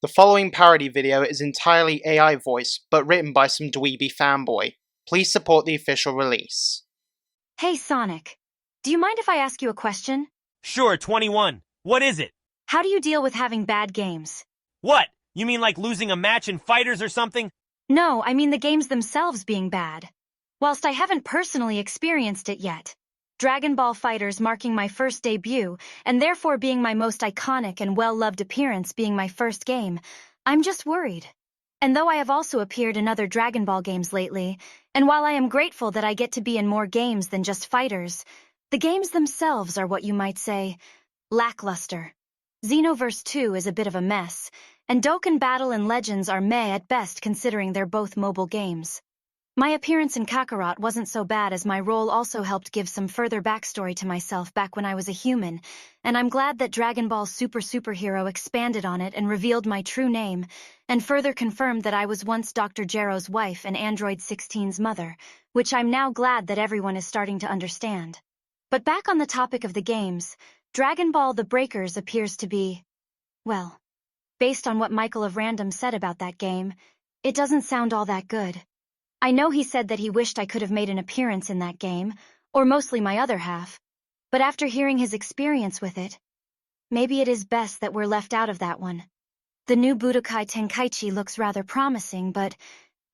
The following parody video is entirely AI voice, but written by some dweeby fanboy. Please support the official release. Hey, Sonic. Do you mind if I ask you a question? Sure, 21. What is it? How do you deal with having bad games? What? You mean like losing a match in fighters or something? No, I mean the games themselves being bad. Whilst I haven't personally experienced it yet. Dragon Ball FighterZ marking my first debut, and therefore being my most iconic and well-loved appearance being my first game, I'm just worried. And though I have also appeared in other Dragon Ball games lately, and while I am grateful that I get to be in more games than just fighters, the games themselves are what you might say, lackluster. Xenoverse 2 is a bit of a mess, and Dokkan Battle and Legends are meh at best considering they're both mobile games. My appearance in Kakarot wasn't so bad as my role also helped give some further backstory to myself back when I was a human, and I'm glad that Dragon Ball Superhero expanded on it and revealed my true name, and further confirmed that I was once Dr. Gero's wife and Android 16's mother, which I'm now glad that everyone is starting to understand. But back on the topic of the games, Dragon Ball The Breakers appears to be, well, based on what Michael of Random said about that game, it doesn't sound all that good. I know he said that he wished I could have made an appearance in that game, or mostly my other half, but after hearing his experience with it, maybe it is best that we're left out of that one. The new Budokai Tenkaichi looks rather promising, but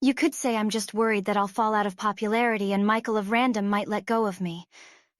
you could say I'm just worried that I'll fall out of popularity and Michael of Random might let go of me.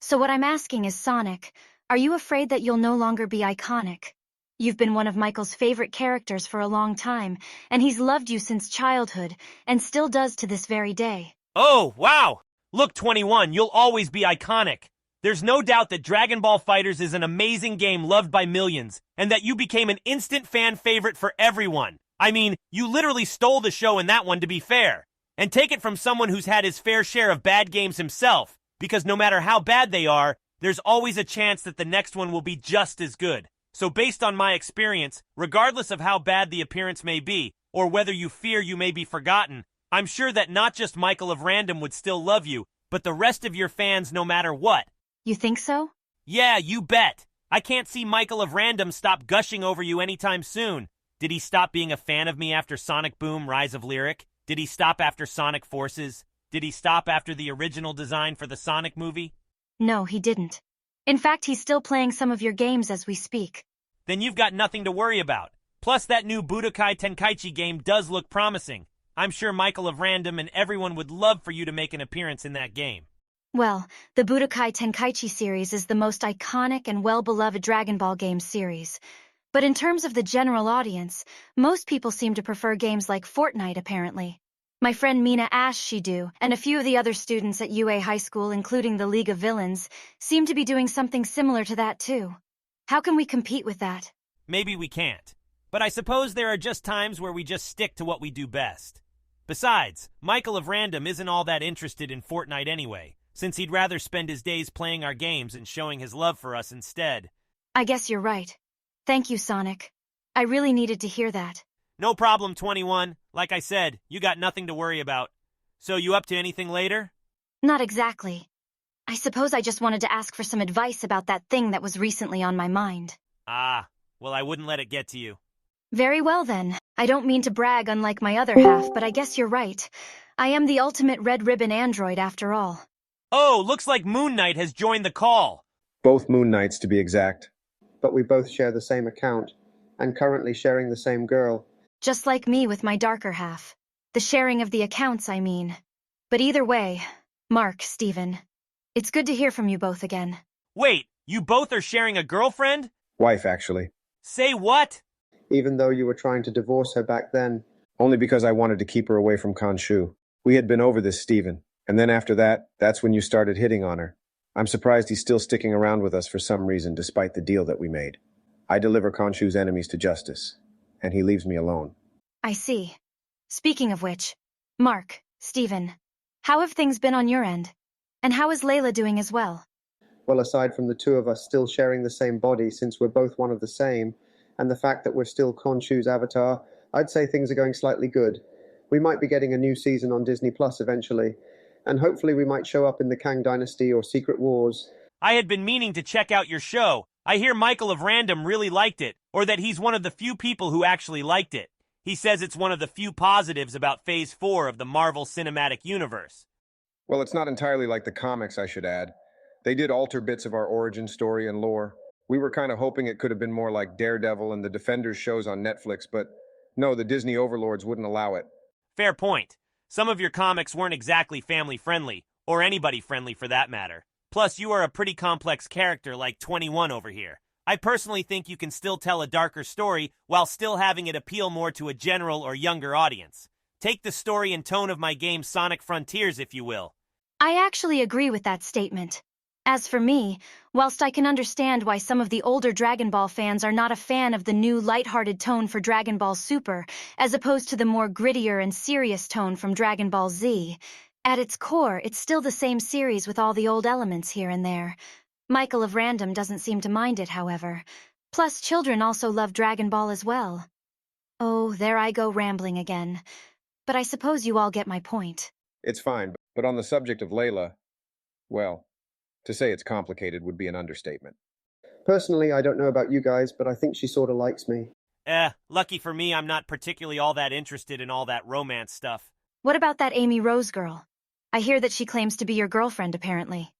So what I'm asking is, Sonic, are you afraid that you'll no longer be iconic? You've been one of Michael's favorite characters for a long time, and he's loved you since childhood, and still does to this very day. Oh, wow! Look, 21, you'll always be iconic. There's no doubt that Dragon Ball FighterZ is an amazing game loved by millions, and that you became an instant fan favorite for everyone. I mean, you literally stole the show in that one, to be fair. And take it from someone who's had his fair share of bad games himself, because no matter how bad they are, there's always a chance that the next one will be just as good. So based on my experience, regardless of how bad the appearance may be, or whether you fear you may be forgotten, I'm sure that not just Michael of Random would still love you, but the rest of your fans no matter what. You think so? Yeah, you bet. I can't see Michael of Random stop gushing over you anytime soon. Did he stop being a fan of me after Sonic Boom Rise of Lyric? Did he stop after Sonic Forces? Did he stop after the original design for the Sonic movie? No, he didn't. In fact, he's still playing some of your games as we speak. Then you've got nothing to worry about. Plus, that new Budokai Tenkaichi game does look promising. I'm sure Michael of Random and everyone would love for you to make an appearance in that game. Well, the Budokai Tenkaichi series is the most iconic and well-beloved Dragon Ball game series. But in terms of the general audience, most people seem to prefer games like Fortnite, apparently. My friend Mina Ashido and a few of the other students at UA High School, including the League of Villains, seem to be doing something similar to that too. How can we compete with that? Maybe we can't. But I suppose there are just times where we just stick to what we do best. Besides, Michael of Random isn't all that interested in Fortnite anyway, since he'd rather spend his days playing our games and showing his love for us instead. I guess you're right. Thank you, Sonic. I really needed to hear that. No problem, 21. Like I said, you got nothing to worry about. So you up to anything later? Not exactly. I suppose I just wanted to ask for some advice about that thing that was recently on my mind. Ah, well, I wouldn't let it get to you. Very well then. I don't mean to brag unlike my other half, but I guess you're right. I am the ultimate red ribbon android after all. Oh, looks like Moon Knight has joined the call. Both Moon Knights, to be exact. But we both share the same account, and currently sharing the same girl. Just like me with my darker half. The sharing of the accounts, I mean. But either way, Marc, Steven, it's good to hear from you both again. Wait, you both are sharing a girlfriend? Wife, actually. Say what? Even though you were trying to divorce her back then. Only because I wanted to keep her away from Khonshu. We had been over this, Steven. And then after that, that's when you started hitting on her. I'm surprised he's still sticking around with us for some reason, despite the deal that we made. I deliver Khonshu's enemies to justice, and he leaves me alone. I see. Speaking of which, Marc, Steven, how have things been on your end? And how is Layla doing as well? Well, aside from the two of us still sharing the same body since we're both one of the same, and the fact that we're still Khonshu's avatar, I'd say things are going slightly good. We might be getting a new season on Disney Plus eventually, and hopefully we might show up in the Kang Dynasty or Secret Wars. I had been meaning to check out your show. I hear Michael of Random really liked it, or that he's one of the few people who actually liked it. He says it's one of the few positives about Phase 4 of the Marvel Cinematic Universe. Well, it's not entirely like the comics, I should add. They did alter bits of our origin story and lore. We were kind of hoping it could have been more like Daredevil and the Defenders shows on Netflix, but no, the Disney overlords wouldn't allow it. Fair point. Some of your comics weren't exactly family-friendly, or anybody-friendly for that matter. Plus, you are a pretty complex character like 21 over here. I personally think you can still tell a darker story while still having it appeal more to a general or younger audience. Take the story and tone of my game Sonic Frontiers, if you will. I actually agree with that statement. As for me, whilst I can understand why some of the older Dragon Ball fans are not a fan of the new lighthearted tone for Dragon Ball Super, as opposed to the more grittier and serious tone from Dragon Ball Z, at its core, it's still the same series with all the old elements here and there. Michael of Random doesn't seem to mind it, however. Plus, children also love Dragon Ball as well. Oh, there I go rambling again. But I suppose you all get my point. It's fine, but on the subject of Layla, well, to say it's complicated would be an understatement. Personally, I don't know about you guys, but I think she sort of likes me. Lucky for me, I'm not particularly all that interested in all that romance stuff. What about that Amy Rose girl? I hear that she claims to be your girlfriend, apparently.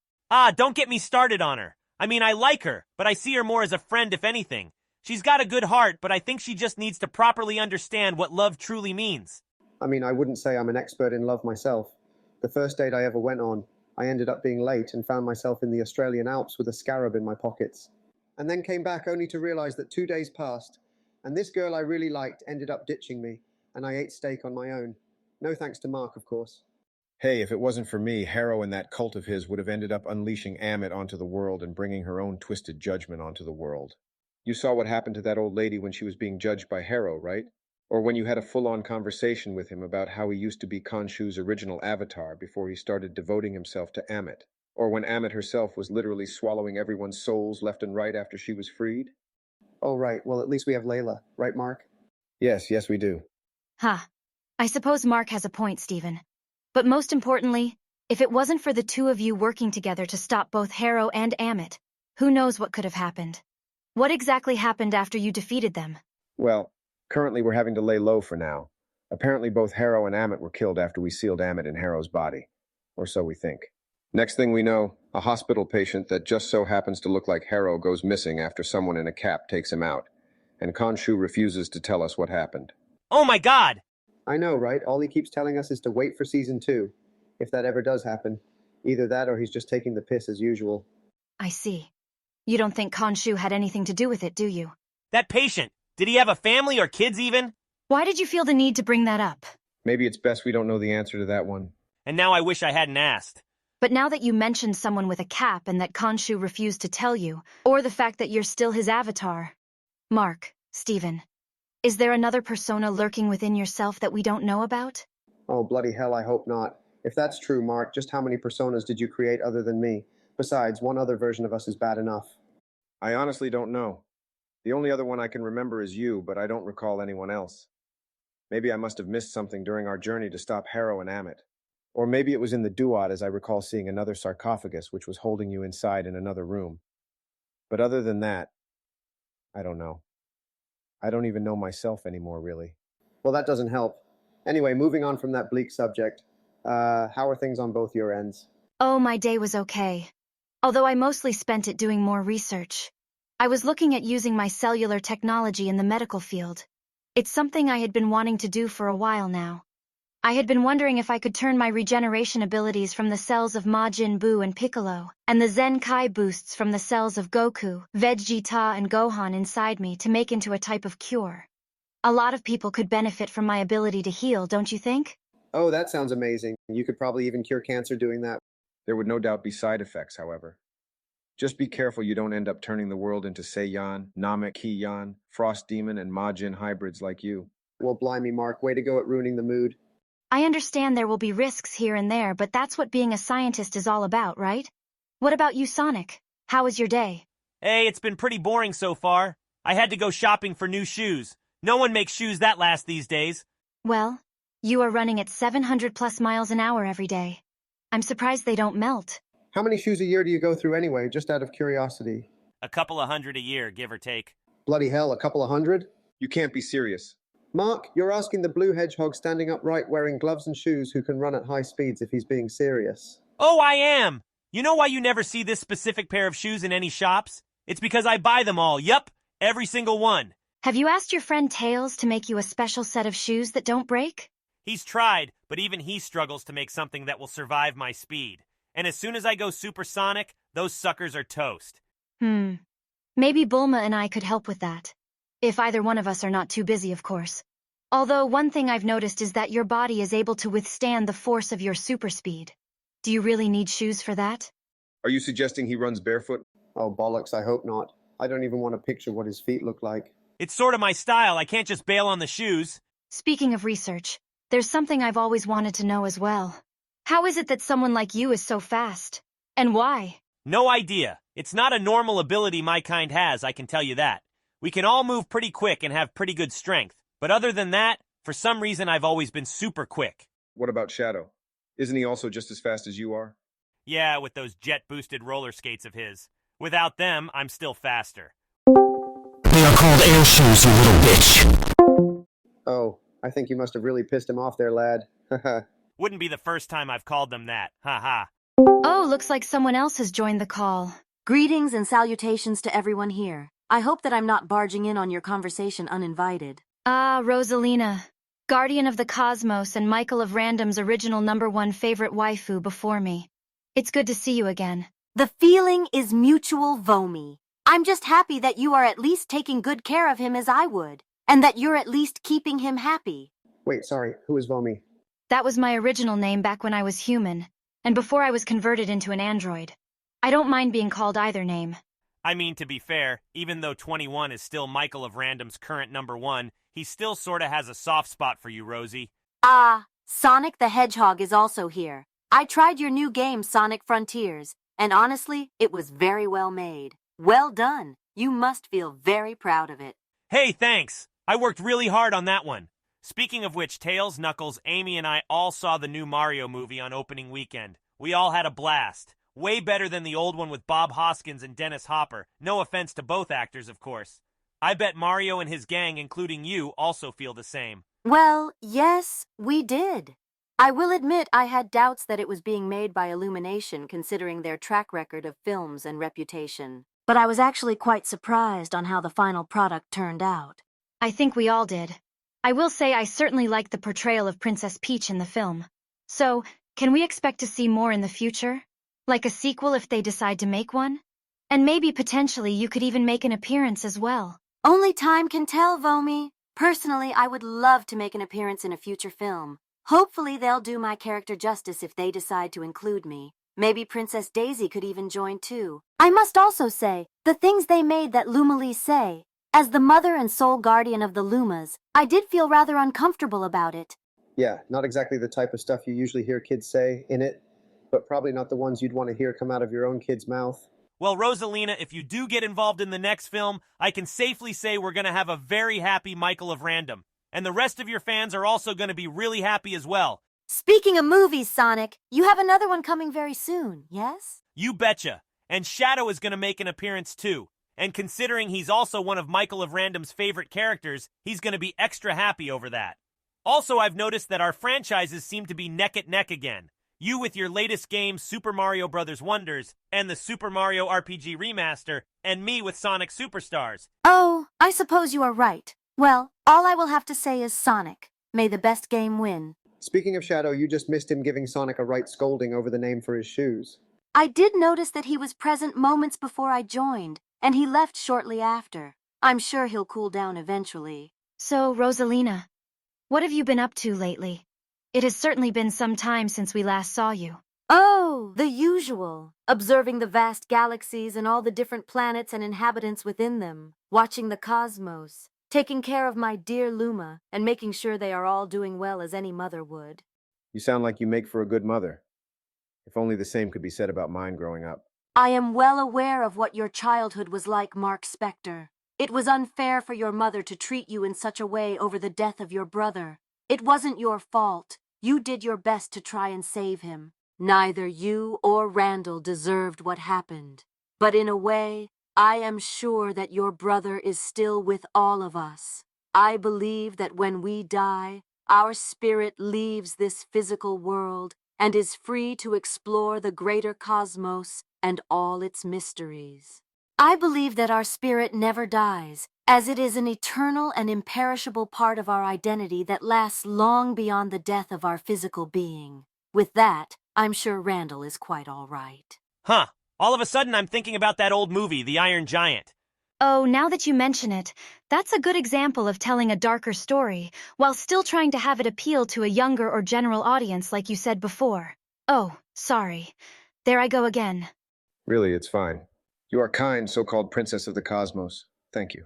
Don't get me started on her. I mean, I like her, but I see her more as a friend, if anything. She's got a good heart, but I think she just needs to properly understand what love truly means. I mean, I wouldn't say I'm an expert in love myself. The first date I ever went on, I ended up being late and found myself in the Australian Alps with a scarab in my pockets. And then came back only to realize that 2 days passed, and this girl I really liked ended up ditching me, and I ate steak on my own. No thanks to Marc, of course. Hey, if it wasn't for me, Harrow and that cult of his would have ended up unleashing Amit onto the world and bringing her own twisted judgment onto the world. You saw what happened to that old lady when she was being judged by Harrow, right? Or when you had a full-on conversation with him about how he used to be Khonshu's original avatar before he started devoting himself to Amit. Or when Amit herself was literally swallowing everyone's souls left and right after she was freed. Oh, right. Well, at least we have Layla. Right, Marc? Yes, we do. I suppose Marc has a point, Stephen. But most importantly, if it wasn't for the two of you working together to stop both Harrow and Amit, who knows what could have happened? What exactly happened after you defeated them? Well, currently we're having to lay low for now. Apparently both Harrow and Amit were killed after we sealed Amit in Harrow's body. Or so we think. Next thing we know, a hospital patient that just so happens to look like Harrow goes missing after someone in a cap takes him out. And Khonshu refuses to tell us what happened. Oh my god! I know, right? All he keeps telling us is to wait for season 2. If that ever does happen. Either that or he's just taking the piss as usual. I see. You don't think Khonshu had anything to do with it, do you? That patient, did he have a family or kids even? Why did you feel the need to bring that up? Maybe it's best we don't know the answer to that one. And now I wish I hadn't asked. But now that you mentioned someone with a cap and that Khonshu refused to tell you, or the fact that you're still his avatar. Marc, Stephen, is there another persona lurking within yourself that we don't know about? Oh, bloody hell, I hope not. If that's true, Marc, just how many personas did you create other than me? Besides, one other version of us is bad enough. I honestly don't know. The only other one I can remember is you, but I don't recall anyone else. Maybe I must have missed something during our journey to stop Harrow and Amit. Or maybe it was in the duat as I recall seeing another sarcophagus which was holding you inside in another room. But other than that, I don't know. I don't even know myself anymore, really. Well, that doesn't help. Anyway, moving on from that bleak subject. How are things on both your ends? Oh, my day was okay. Although I mostly spent it doing more research. I was looking at using my cellular technology in the medical field. It's something I had been wanting to do for a while now. I had been wondering if I could turn my regeneration abilities from the cells of Majin Buu and Piccolo, and the Zenkai boosts from the cells of Goku, Vegeta, and Gohan inside me to make into a type of cure. A lot of people could benefit from my ability to heal, don't you think? Oh, that sounds amazing. You could probably even cure cancer doing that. There would no doubt be side effects, however. Just be careful you don't end up turning the world into Saiyan, Namek Ki-Yan, Frost Demon, and Majin hybrids like you. Well, blimey, Marc, way to go at ruining the mood. I understand there will be risks here and there, but that's what being a scientist is all about, right? What about you, Sonic? How was your day? Hey, it's been pretty boring so far. I had to go shopping for new shoes. No one makes shoes that last these days. Well, you are running at 700 plus miles an hour every day. I'm surprised they don't melt. How many shoes a year do you go through anyway, just out of curiosity? A couple of hundred a year, give or take. Bloody hell, a couple of hundred? You can't be serious. Mark, you're asking the blue hedgehog standing upright wearing gloves and shoes who can run at high speeds if he's being serious. Oh, I am! You know why you never see this specific pair of shoes in any shops? It's because I buy them all, yup, every single one. Have you asked your friend Tails to make you a special set of shoes that don't break? He's tried, but even he struggles to make something that will survive my speed. And as soon as I go supersonic, those suckers are toast. Maybe Bulma and I could help with that. If either one of us are not too busy, of course. Although one thing I've noticed is that your body is able to withstand the force of your super speed. Do you really need shoes for that? Are you suggesting he runs barefoot? Oh, bollocks, I hope not. I don't even want to picture what his feet look like. It's sort of my style. I can't just bail on the shoes. Speaking of research, there's something I've always wanted to know as well. How is it that someone like you is so fast? And why? No idea. It's not a normal ability my kind has, I can tell you that. We can all move pretty quick and have pretty good strength. But other than that, for some reason I've always been super quick. What about Shadow? Isn't he also just as fast as you are? Yeah, with those jet-boosted roller skates of his. Without them, I'm still faster. They are called air shoes, you little bitch. Oh, I think you must have really pissed him off there, lad. Haha. Wouldn't be the first time I've called them that. Haha. Oh, looks like someone else has joined the call. Greetings and salutations to everyone here. I hope that I'm not barging in on your conversation uninvited. Ah, Rosalina. Guardian of the Cosmos and Michael of Random's original #1 favorite waifu before me. It's good to see you again. The feeling is mutual, Vomi. I'm just happy that you are at least taking good care of him as I would, and that you're at least keeping him happy. Wait, sorry, who is Vomi? That was my original name back when I was human, and before I was converted into an android. I don't mind being called either name. I mean, to be fair, even though 21 is still Michael of Random's current #1, he still sorta has a soft spot for you, Rosie. Sonic the Hedgehog is also here. I tried your new game, Sonic Frontiers, and honestly, it was very well made. Well done. You must feel very proud of it. Hey, thanks. I worked really hard on that one. Speaking of which, Tails, Knuckles, Amy, and I all saw the new Mario movie on opening weekend. We all had a blast. Way better than the old one with Bob Hoskins and Dennis Hopper. No offense to both actors, of course. I bet Mario and his gang, including you, also feel the same. Well, yes, we did. I will admit I had doubts that it was being made by Illumination considering their track record of films and reputation. But I was actually quite surprised on how the final product turned out. I think we all did. I will say I certainly liked the portrayal of Princess Peach in the film. So, can we expect to see more in the future? Like a sequel if they decide to make one? And maybe potentially you could even make an appearance as well. Only time can tell, Vomi. Personally, I would love to make an appearance in a future film. Hopefully they'll do my character justice if they decide to include me. Maybe Princess Daisy could even join too. I must also say, the things they made that Lumalise say. As the mother and sole guardian of the Lumas, I did feel rather uncomfortable about it. Yeah, not exactly the type of stuff you usually hear kids say in it, but probably not the ones you'd want to hear come out of your own kid's mouth. Well, Rosalina, if you do get involved in the next film, I can safely say we're going to have a very happy Michael of Random. And the rest of your fans are also going to be really happy as well. Speaking of movies, Sonic, you have another one coming very soon, yes? You betcha. And Shadow is going to make an appearance too. And considering he's also one of Michael of Random's favorite characters, he's going to be extra happy over that. Also, I've noticed that our franchises seem to be neck and neck again. You with your latest game, Super Mario Bros. Wonders, and the Super Mario RPG Remaster, and me with Sonic Superstars. Oh, I suppose you are right. Well, all I will have to say is Sonic. May the best game win. Speaking of Shadow, you just missed him giving Sonic a right scolding over the name for his shoes. I did notice that he was present moments before I joined, and he left shortly after. I'm sure he'll cool down eventually. So, Rosalina, what have you been up to lately? It has certainly been some time since we last saw you. Oh, the usual. Observing the vast galaxies and all the different planets and inhabitants within them. Watching the cosmos. Taking care of my dear Luma, and making sure they are all doing well as any mother would. You sound like you make for a good mother. If only the same could be said about mine growing up. I am well aware of what your childhood was like, Marc Spector. It was unfair for your mother to treat you in such a way over the death of your brother. It wasn't your fault. You did your best to try and save him. Neither you or Randall deserved what happened. But in a way, I am sure that your brother is still with all of us. I believe that when we die, our spirit leaves this physical world and is free to explore the greater cosmos and all its mysteries. I believe that our spirit never dies, as it is an eternal and imperishable part of our identity that lasts long beyond the death of our physical being. With that, I'm sure Randall is quite all right. Huh. All of a sudden I'm thinking about that old movie, The Iron Giant. Oh, now that you mention it, that's a good example of telling a darker story, while still trying to have it appeal to a younger or general audience like you said before. Oh, sorry. There I go again. Really, it's fine. You are kind, so-called princess of the cosmos. Thank you.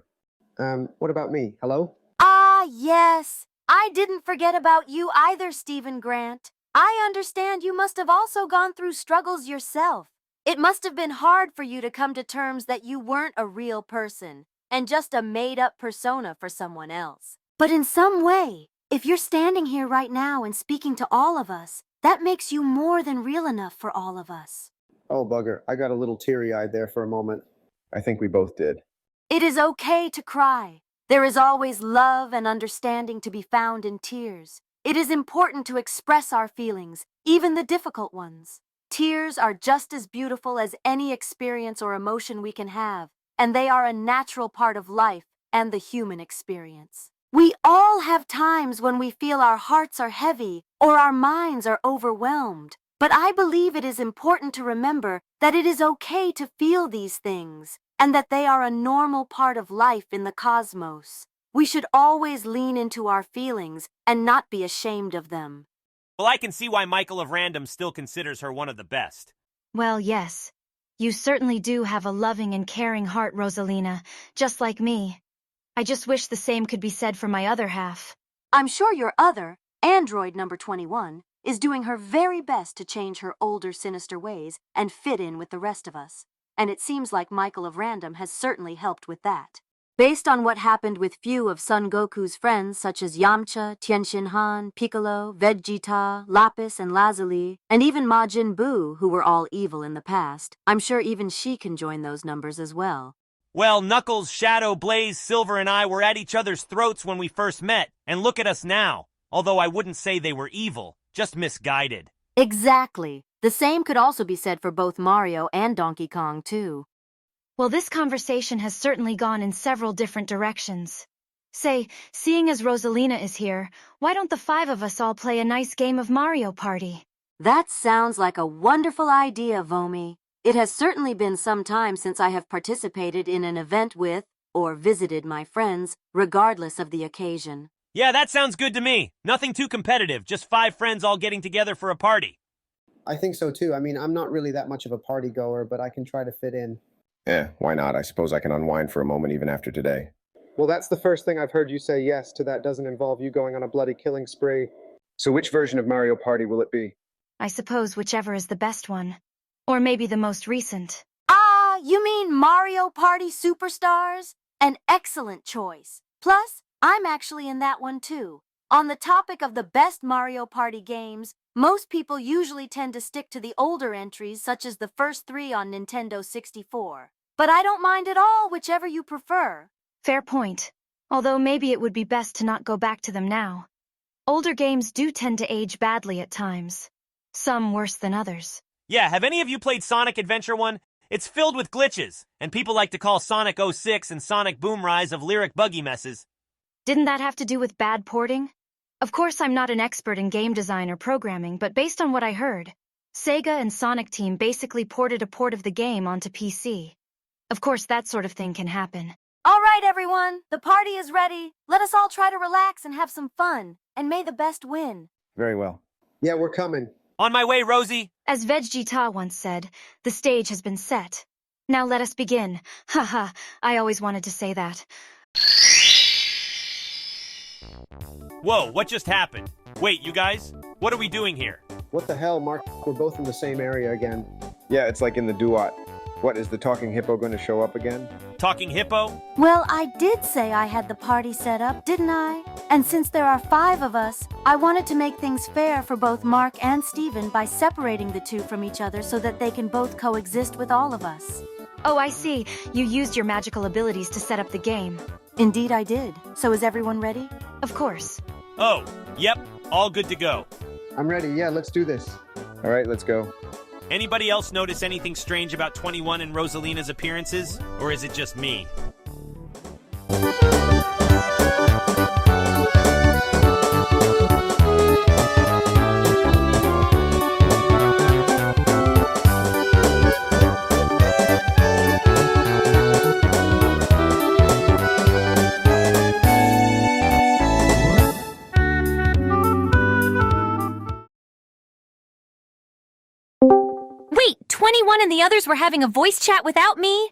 What about me? Hello? Ah, yes. I didn't forget about you either, Stephen Grant. I understand you must have also gone through struggles yourself. It must have been hard for you to come to terms that you weren't a real person and just a made-up persona for someone else. But in some way, if you're standing here right now and speaking to all of us, that makes you more than real enough for all of us. Oh, bugger. I got a little teary-eyed there for a moment. I think we both did. It is okay to cry. There is always love and understanding to be found in tears. It is important to express our feelings, even the difficult ones. Tears are just as beautiful as any experience or emotion we can have, and they are a natural part of life and the human experience. We all have times when we feel our hearts are heavy or our minds are overwhelmed, but I believe it is important to remember that it is okay to feel these things and that they are a normal part of life in the cosmos. We should always lean into our feelings and not be ashamed of them. Well, I can see why Michael of Random still considers her one of the best. Well, yes. You certainly do have a loving and caring heart, Rosalina, just like me. I just wish the same could be said for my other half. I'm sure your other, android number 21, is doing her very best to change her older, sinister ways and fit in with the rest of us. And it seems like Michael of Random has certainly helped with that. Based on what happened with few of Son Goku's friends such as Yamcha, Tien Han, Piccolo, Vegeta, Lapis, and Lazuli, and even Majin Buu, who were all evil in the past, I'm sure even she can join those numbers as well. Well, Knuckles, Shadow, Blaze, Silver, and I were at each other's throats when we first met, and look at us now. Although I wouldn't say they were evil, just misguided. Exactly. The same could also be said for both Mario and Donkey Kong, too. Well, this conversation has certainly gone in several different directions. Say, seeing as Rosalina is here, why don't the 5 of us all play a nice game of Mario Party? That sounds like a wonderful idea, Vomi. It has certainly been some time since I have participated in an event with, or visited my friends, regardless of the occasion. Yeah, that sounds good to me. Nothing too competitive, just 5 friends all getting together for a party. I think so too. I mean, I'm not really that much of a party goer, but I can try to fit in. Yeah, why not? I suppose I can unwind for a moment even after today. Well, that's the first thing I've heard you say yes to that doesn't involve you going on a bloody killing spree. So which version of Mario Party will it be? I suppose whichever is the best one. Or maybe the most recent. Ah, you mean Mario Party Superstars? An excellent choice. Plus, I'm actually in that one too. On the topic of the best Mario Party games, most people usually tend to stick to the older entries such as the first 3 on Nintendo 64. But I don't mind at all whichever you prefer. Fair point. Although maybe it would be best to not go back to them now. Older games do tend to age badly at times. Some worse than others. Yeah, have any of you played Sonic Adventure 1? It's filled with glitches, and people like to call Sonic 06 and Sonic Boom Rise of lyric buggy messes. Didn't that have to do with bad porting? Of course, I'm not an expert in game design or programming, but based on what I heard, Sega and Sonic Team basically ported a port of the game onto PC. Of course, that sort of thing can happen. All right, everyone, the party is ready. Let us all try to relax and have some fun, and may the best win. Very well. Yeah, we're coming. On my way, Rosie. As Vegeta once said, the stage has been set. Now let us begin. Haha, I always wanted to say that. Whoa, what just happened? Wait, you guys? What are we doing here? What the hell, Marc? We're both in the same area again. Yeah, it's like in the duot. What, is the talking hippo going to show up again? Talking hippo? Well, I did say I had the party set up, didn't I? And since there are 5 of us, I wanted to make things fair for both Marc and Steven by separating the 2 from each other so that they can both coexist with all of us. Oh, I see. You used your magical abilities to set up the game. Indeed I did. So is everyone ready? Of course. Oh, yep, all good to go. I'm ready. Yeah, let's do this. All right, let's go. Anybody else notice anything strange about 21 and Rosalina's appearances? Or is it just me? Wait, 21 and the others were having a voice chat without me?